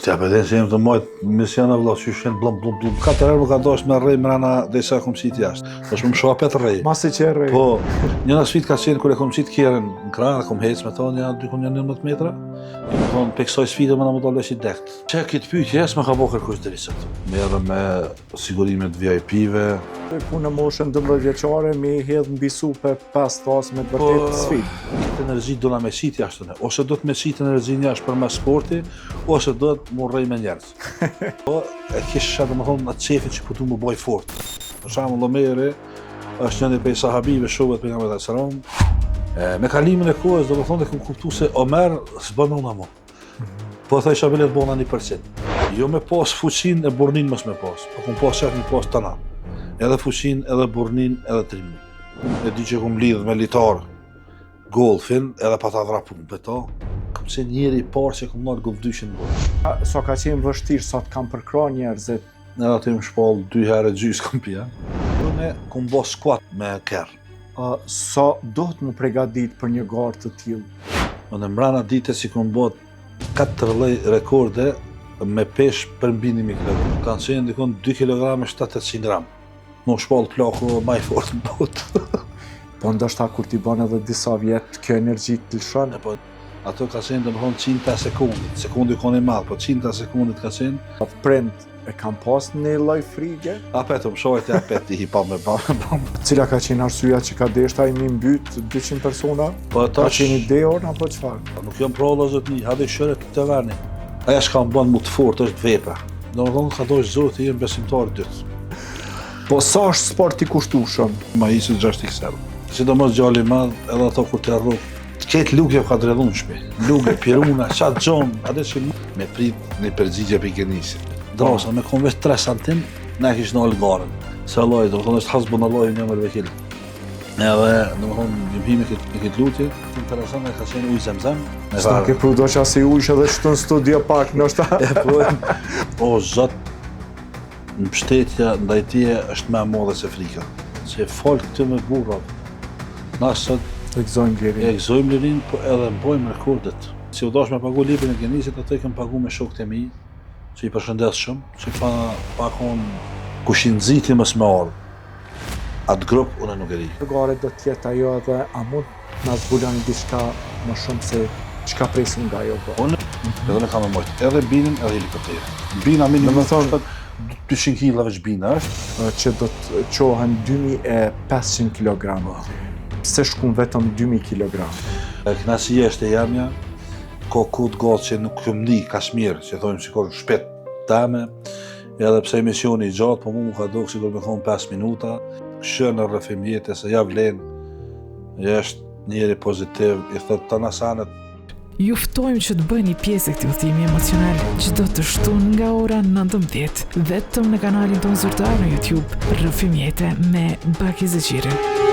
Ja, për dhe që jem të mojtë misiona vëlla, që shenë blum. 4 herë më ka dosh me rrej mrena dhe sa kom qitë jashtë. Është më shoha 5 rrej. Masi që e rrej. Po, njëna sfit ka qenë kër e kom qitë kjerën në krahë, kom hecë me thonë, dy kom 11 metra. I më thonë, pe kësoj sfite më në më dolle që i dekt. Që këtë pyetje, jesë më ka bo kërkush drisët. Me edhe me sigurimet VIP-ve. Ku në moshën 12 vjeqare, mi hedhë mbi supe 5 tasë me të vërtet sfit. Këtë energji do na me qitë jashtë ne. Ose do të me qitë energjin jashtë për me sporti, ose do të më rrej me njerës. Po, e kisha dhe më thonë atë qefin që pëtu më boj fort. Për shamë Lomeri, është njëni prej sahabive shobet për nga me të sëram. Me kalimin e kohës, do më thonë dhe këmë kuptu se Omer s'bën una mu. Po thaj shabelet bona 1%. Jo me pas fuqin e burnin mës me pas, po këmë pas qef me pas të na. Edhe fuqin, edhe burnin, edhe trimin. E di që këmë lidhë me litar golfin, edhe pa ta drapun për ta. Këmë qenë njëri i parë që këmë nërë golfdyshin golf. Sa ka qenë vështirë, sa të kam përkra njerëzit. Edhe aty më shpallë 2 herë gjysë këmë pia. Unë këmë bo squat me kerë. Sa do të më pregadit për një garë të tillë? Në mbrana dite si këmë bo 4 lloj rekorde me pesh për mbi 1.000 kg. Kanë qenë ndikon 2 kg e 700 gram. Në shpallë plaku ma i fort në botë. Po ndoshta kur t'i bën edhe disa vjetë, kjo energji të lëshon. Po, ato ka qenë dhe më thonë 100 sekundit. Sekundi ka një madhë, po 100 sekundit ka qenë. Atë prind e kam pas një lloj frige. Apetë, më shojt e apet i hipa me bam. Cila ka qenë arsyeja që ka deshta i mi mbyt 200 persona? Po Ka qenë ideon apo çfarë? Nuk jam pro zot një, hadhe shëre të verni. Aja shka më bënë mu të fort, është vepra. Do më thonë ka dojsh zotë i jem besimtar dytë. Po sa është sport i kushtueshëm? Ma isi 6 XL. Sidomos gjalli madh, edhe ato kur të rrugë. Këtë lugje ka dredhun shpe. Lugje, piruna, qatë gjonë, atë që me prit një përgjigje për i kënisit. Drasa, me kom vesh 3 santim, ne kishë në algarën. Se alloj, do më thonë është hasbun alloj një mërë vekil. Edhe, do më thonë, gjëmhime këtë lutje. Interesant e ka qenë ujë zemzem. Sta ke pru do që asi ujshë edhe që të në studio pak, nështë ta? O, zot, në pështetja, ndaj tije është me modhe se frika. Se falë këtë me burrat. Na sot e gëzojmë lirin, po edhe mbojmë rekordet. Si u dash me pagu librin e Gjenisit, ato i kem pagu me shokët e mi, që i përshëndes shumë, që pa konë kushin nxiti mës me ardhë. Atë grup, unë nuk e ri. Gare do tjetë ajo edhe a mund na zbulon diçka më shumë se çka presim nga ajo bërë. Unë edhe ne kam e mojtë, edhe binin edhe helikoptere. Bina minimum, me thonë, 200 kg veç bina është. Që do të qohen 2500 kg. Pse shkun vetëm 2000 kg? Knasia është e jamja, ko kut gotë që nuk këmë një Kashmir, që thojmë që kohë shpet tame, edhe pse emisioni i gjatë, po mu ka do që me thonë 5 minuta, këshë në rrëfim jetë, se ja vlen, është njeri pozitiv, i thotë të nasanet. Ju ftojmë që të bëni pjesë e këtij udhëtimi emocional çdo të shtunë nga ora 19, vetëm në kanalin tonë zyrtar në YouTube, Rrëfim Jete me Baki Zeqiri.